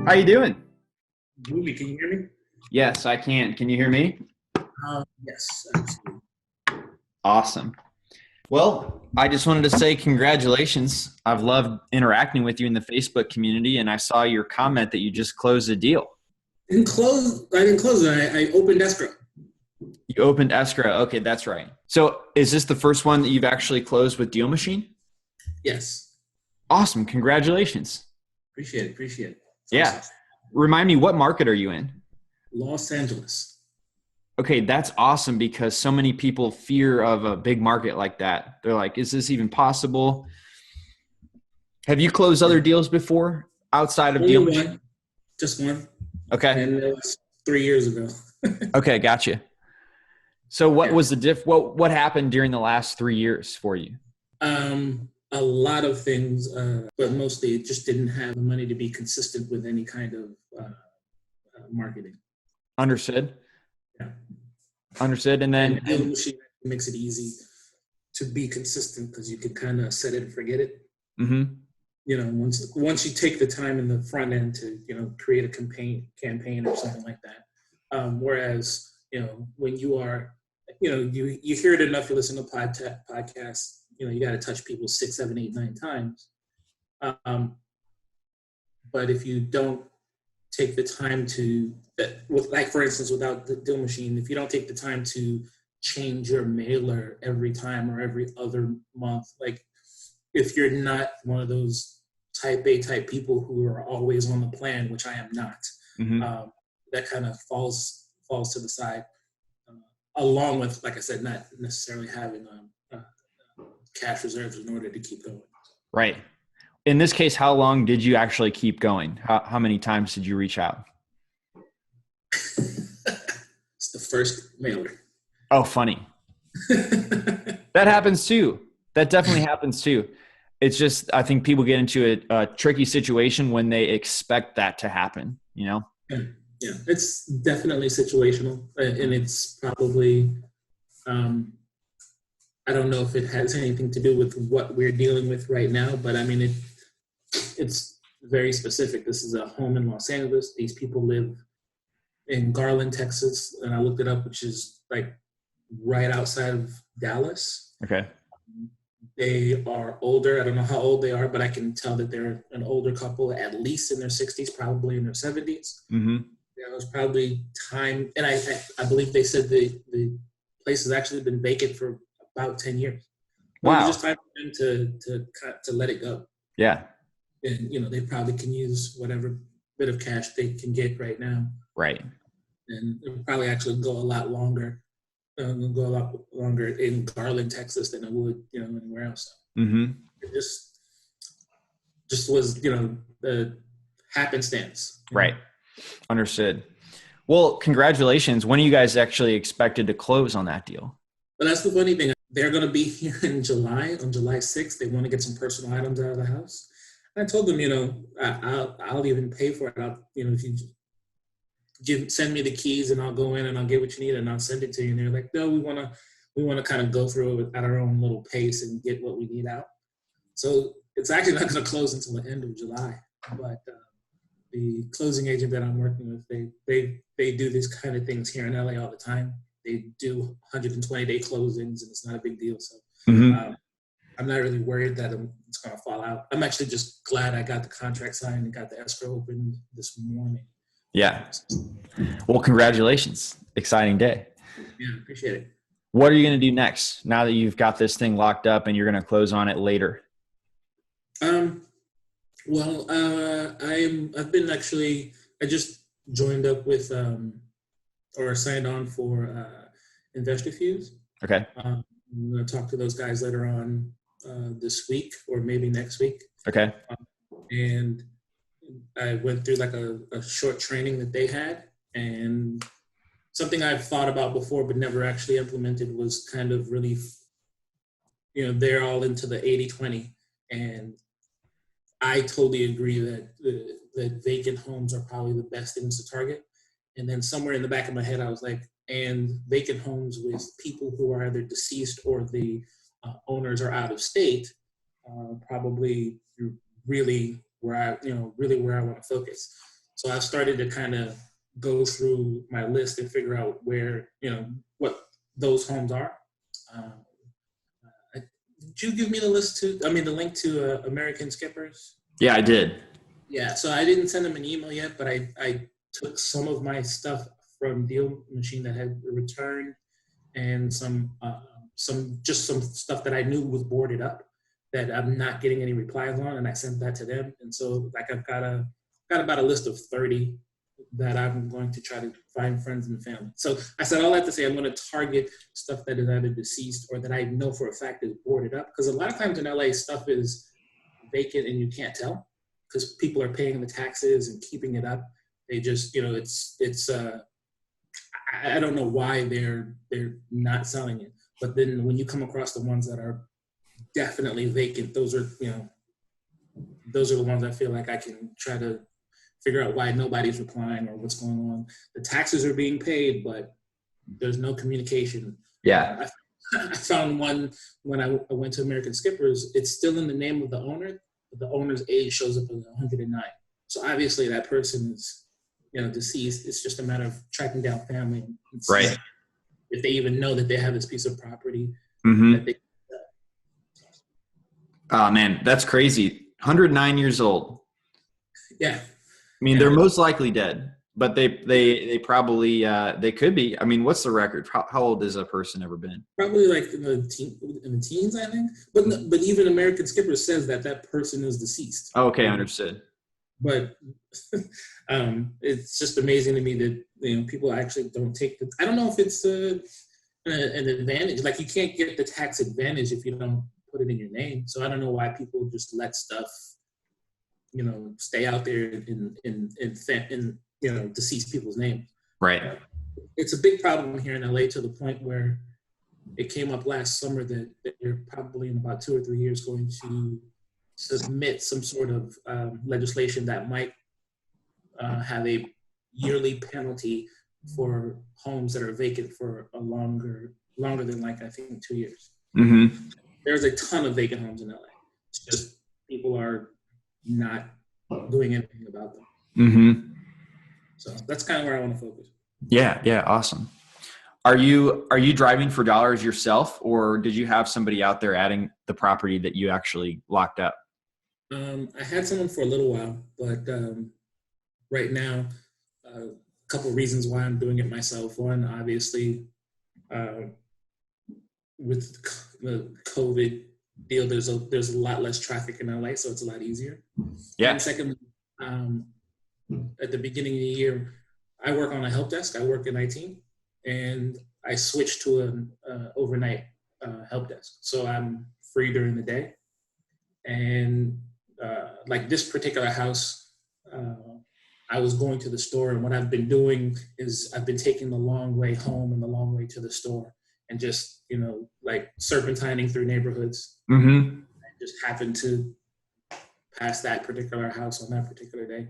How you doing? Movie, can you hear me? Yes, I can. Can you hear me? Yes, absolutely. Awesome. Well, I just wanted to say congratulations. I've loved interacting with you in the Facebook community, and I saw your comment that you just closed a deal. I didn't close it. I opened escrow. You opened Escrow. Okay, that's right. So is this the first one that you've actually closed with DealMachine? Yes. Awesome. Congratulations. Appreciate it. It's Yeah. awesome. Remind me, what market are you in? Los Angeles. Okay, that's awesome because so many people fear of a big market like that. They're like, is this even possible? Have you closed other deals before outside of Only DealMachine? one. Just one. Okay. And it was 3 years ago. Okay, gotcha. So what was the what happened during the last 3 years for you? A lot of things, but mostly it just didn't have the money to be consistent with any kind of marketing. Understood. Yeah. Understood. And then the machine makes it easy to be consistent because you can kind of set it and forget it. mm-hmm. You know, once you take the time in the front end to, create a campaign or something like that. Whereas, when you are, you hear it enough, you listen to podcasts, you got to touch people 6, 7, 8, 9 times. But if you don't take the time to, for instance, without the DealMachine, if you don't take the time to change your mailer every time or every other month, like if you're not one of those type A type people who are always on the plan, which I am not, mm-hmm. That kind of falls to the side, along with, like I said, not necessarily having cash reserves in order to keep going. Right. In this case, how long did you actually keep going? How many times did you reach out? It's the first mailer. Oh, funny. That happens too. That definitely happens too. It's just, I think people get into a tricky situation when they expect that to happen, Yeah, it's definitely situational. And it's probably, I don't know if it has anything to do with what we're dealing with right now, but I mean, it's very specific. This is a home in Los Angeles. These people live in Garland, Texas, and I looked it up, which is like right outside of Dallas. Okay. They are older. I don't know how old they are, but I can tell that they're an older couple, at least in their 60s, probably in their 70s. Mm-hmm. It was probably time, and I believe they said the place has actually been vacant for about 10 years. Wow. It was just time for them to let it go. Yeah. And, they probably can use whatever bit of cash they can get right now. Right. And it will probably actually go a lot longer. In Garland, Texas than it would, anywhere else. Mm-hmm. It just was, the happenstance. Right. Understood. Well, congratulations. When are you guys actually expected to close on that deal? But that's the funny thing. They're going to be here in July, on July 6th. They want to get some personal items out of the house. And I told them, I'll even pay for it. If you send me the keys and I'll go in and I'll get what you need and I'll send it to you. And they're like, no, we want to kind of go through it at our own little pace and get what we need out. So it's actually not going to close until the end of July. But the closing agent that I'm working with, they do these kind of things here in LA all the time. They do 120-day closings, and it's not a big deal. So mm-hmm. I'm not really worried that it's going to fall out. I'm actually just glad I got the contract signed and got the escrow opened this morning. Yeah. Well, congratulations. Exciting day. Yeah, appreciate it. What are you going to do next now that you've got this thing locked up and you're going to close on it later? Well, I just joined up with, or signed on for Investor Fuse. Okay. I'm going to talk to those guys later on this week or maybe next week. Okay. And I went through like a short training that they had, and something I've thought about before but never actually implemented was kind of really, they're all into the 80-20, and I totally agree that vacant homes are probably the best things to target. And then somewhere in the back of my head, I was like, and vacant homes with people who are either deceased or the owners are out of state, probably really where I want to focus. So I've started to kind of go through my list and figure out where, what those homes are. Um, did you give me the link to American Skippers? Yeah, I did. Yeah, so I didn't send them an email yet, but I took some of my stuff from DealMachine that had returned, and some stuff that I knew was boarded up that I'm not getting any replies on, and I sent that to them. And so like I've got about a list of 30 that I'm going to try to find friends and family. So I said all that to say I'm going to target stuff that is either deceased or that I know for a fact is boarded up, because a lot of times in LA stuff is vacant and you can't tell because people are paying the taxes and keeping it up. They just, I don't know why they're not selling it. But then when you come across the ones that are definitely vacant, those are the ones I feel like I can try to figure out why nobody's replying or what's going on. The taxes are being paid, but there's no communication. Yeah. I found one when I went to American Skippers. It's still in the name of the owner, but the owner's age shows up as 109. So obviously that person is, deceased. It's just a matter of tracking down family and right. If they even know that they have this piece of property. Mm-hmm. Oh man, that's crazy. 109 years old. Yeah. I mean, they're most likely dead, but they probably they could be. I mean, what's the record? How old has a person ever been? Probably like in the teens, I think. But even American Skipper says that person is deceased. Oh, okay, understood. But it's just amazing to me that people actually don't take the. I don't know if it's an advantage. Like you can't get the tax advantage if you don't put it in your name. So I don't know why people just let stuff, stay out there in deceased people's names. Right. It's a big problem here in LA to the point where it came up last summer that they're probably in about 2 or 3 years going to submit some sort of legislation that might have a yearly penalty for homes that are vacant for a longer than I think 2 years. Mm-hmm. There's a ton of vacant homes in LA. It's just people are not doing anything about them. Mm-hmm. So that's kind of where I want to focus. Yeah, awesome. Are you driving for dollars yourself, or did you have somebody out there adding the property that you actually locked up? I had someone for a little while, but right now, a couple of reasons why I'm doing it myself. One, obviously, with the COVID deal, there's a lot less traffic in LA, so it's a lot easier. Yeah. And second, at the beginning of the year, I work on a help desk. I work in IT, and I switched to an overnight help desk. So I'm free during the day. And like this particular house, I was going to the store, and what I've been doing is I've been taking the long way home and the long way to the store, and just like serpentining through neighborhoods. Mm-hmm. I just happened to pass that particular house on that particular day.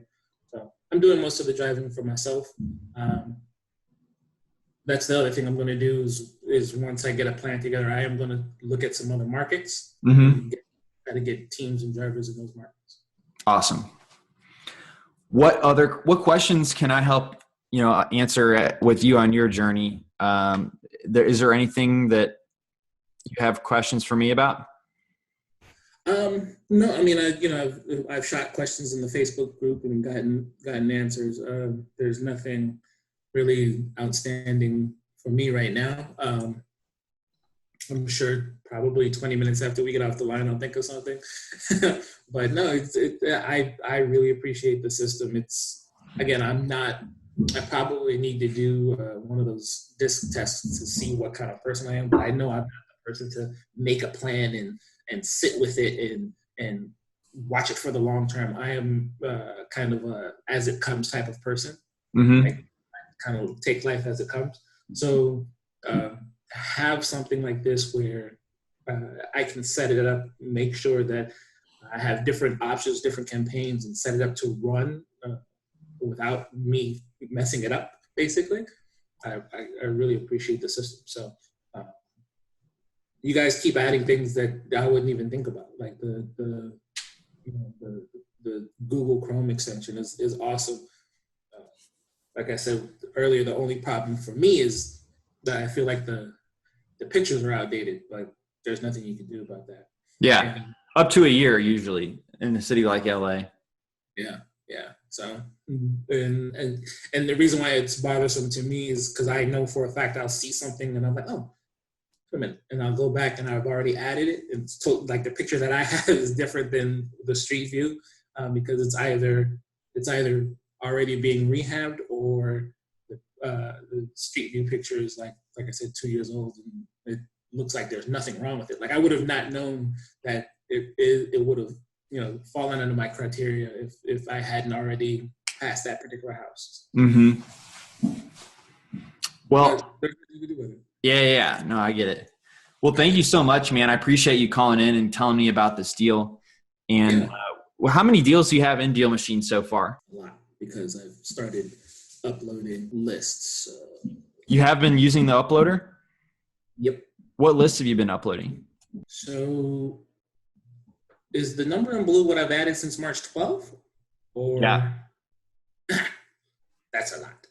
So I'm doing most of the driving for myself. That's the other thing I'm going to do is once I get a plan together, I am going to look at some other markets. Mm-hmm. Try to get teams and drivers in those markets. Awesome. What questions can I help answer with you on your journey? Is there anything that you have questions for me about? No, I mean, I've shot questions in the Facebook group and gotten answers. There's nothing really outstanding for me right now. I'm sure probably 20 minutes after we get off the line, I'll think of something. But no, I really appreciate the system. I probably need to do one of those disc tests to see what kind of person I am, but I know I'm not the person to make a plan and sit with it and watch it for the long term. I am kind of a as it comes type of person. Mm-hmm. I kind of take life as it comes. So have something like this where I can set it up, make sure that I have different options, different campaigns, and set it up to run without me messing it up, basically. I really appreciate the system. So you guys keep adding things that I wouldn't even think about, like the Google Chrome extension is awesome. like I said earlier, the only problem for me is that I feel like the pictures are outdated. Like there's nothing you can do about that. Yeah. And, Up to a year usually in a city like LA. yeah. So, and the reason why it's bothersome to me is because I know for a fact I'll see something and I'm like, oh, wait a minute, and I'll go back and I've already added it. It's like the picture that I have is different than the street view because it's either already being rehabbed or the street view picture is like I said, 2 years old, and it looks like there's nothing wrong with it. Like I would have not known that it would have fallen under my criteria if I hadn't already passed that particular house. Mm-hmm. Well, there's nothing you can do with it. Yeah. No, I get it. Well, thank you so much, man. I appreciate you calling in and telling me about this deal. And how many deals do you have in DealMachine so far? A lot, because I've started uploading lists. You have been using the uploader? Yep. What lists have you been uploading? So is the number in blue what I've added since March 12th? Or yeah. That's a lot.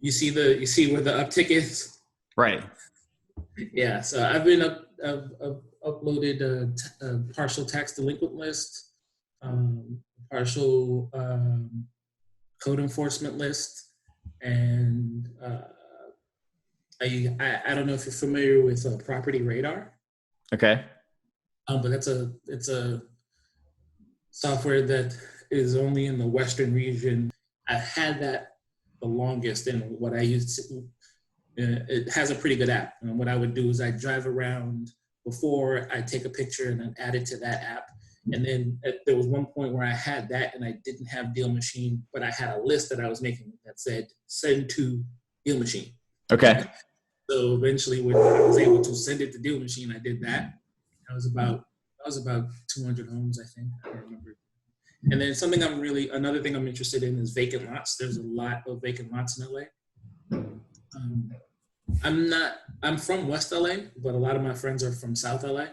You see where the uptick is? Right. Yeah. So I've been I've uploaded a partial tax delinquent list, partial code enforcement list, and I don't know if you're familiar with Property Radar. Okay. But it's a software that is only in the Western region. I've had that the longest, and what I used to, it has a pretty good app. And what I would do is I drive around before I take a picture and then add it to that app. And then there was one point where I had that and I didn't have DealMachine, but I had a list that I was making that said send to DealMachine. Okay. So eventually when I was able to send it to DealMachine, I did that. That was about 200 homes, I think. I don't remember. And then another thing I'm interested in is vacant lots. There's a lot of vacant lots in LA. I'm from West LA, but a lot of my friends are from South LA.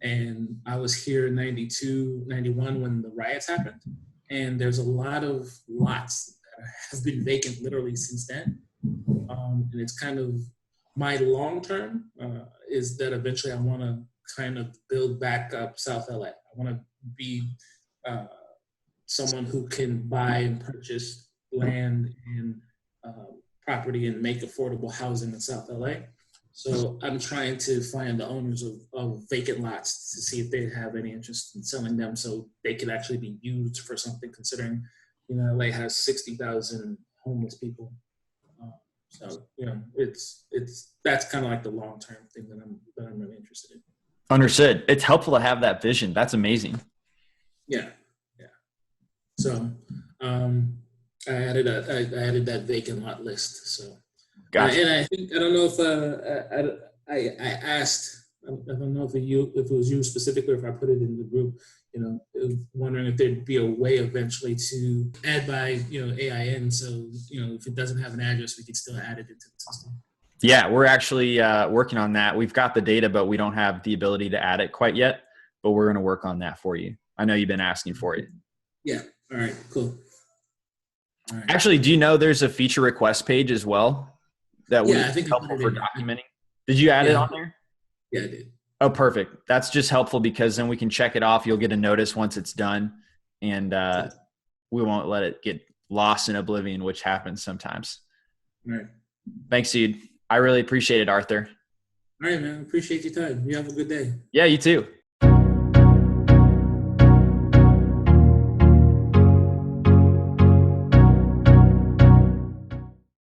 And I was here in 92, 91 when the riots happened. And there's a lot of lots that have been vacant literally since then. And it's kind of my long term is that eventually I want to kind of build back up South LA. I want to be someone who can buy and purchase land and property and make affordable housing in South LA. So I'm trying to find the owners of vacant lots to see if they have any interest in selling them so they can actually be used for something, considering, LA has 60,000 homeless people. So, that's kind of like the long-term thing that I'm really interested in. Understood. It's helpful to have that vision. That's amazing. Yeah. So, I added that vacant lot list. So, gotcha. And I think I don't know if I asked. I don't know if it was you specifically, or if I put it in the group. Wondering if there'd be a way eventually to add by AIN. So if it doesn't have an address, we could still add it into the system. Yeah, we're actually working on that. We've got the data, but we don't have the ability to add it quite yet. But we're going to work on that for you. I know you've been asking for it. Yeah. All right. Cool. All right. Actually, do you know there's a feature request page as well that would I think be helpful for documenting? Did you add it on there? Yeah, I did. Oh, perfect. That's just helpful because then we can check it off. You'll get a notice once it's done, and we won't let it get lost in oblivion, which happens sometimes. All right. Thanks, dude. I really appreciate it, Arthur. All right, man. Appreciate your time. You have a good day. Yeah, you too.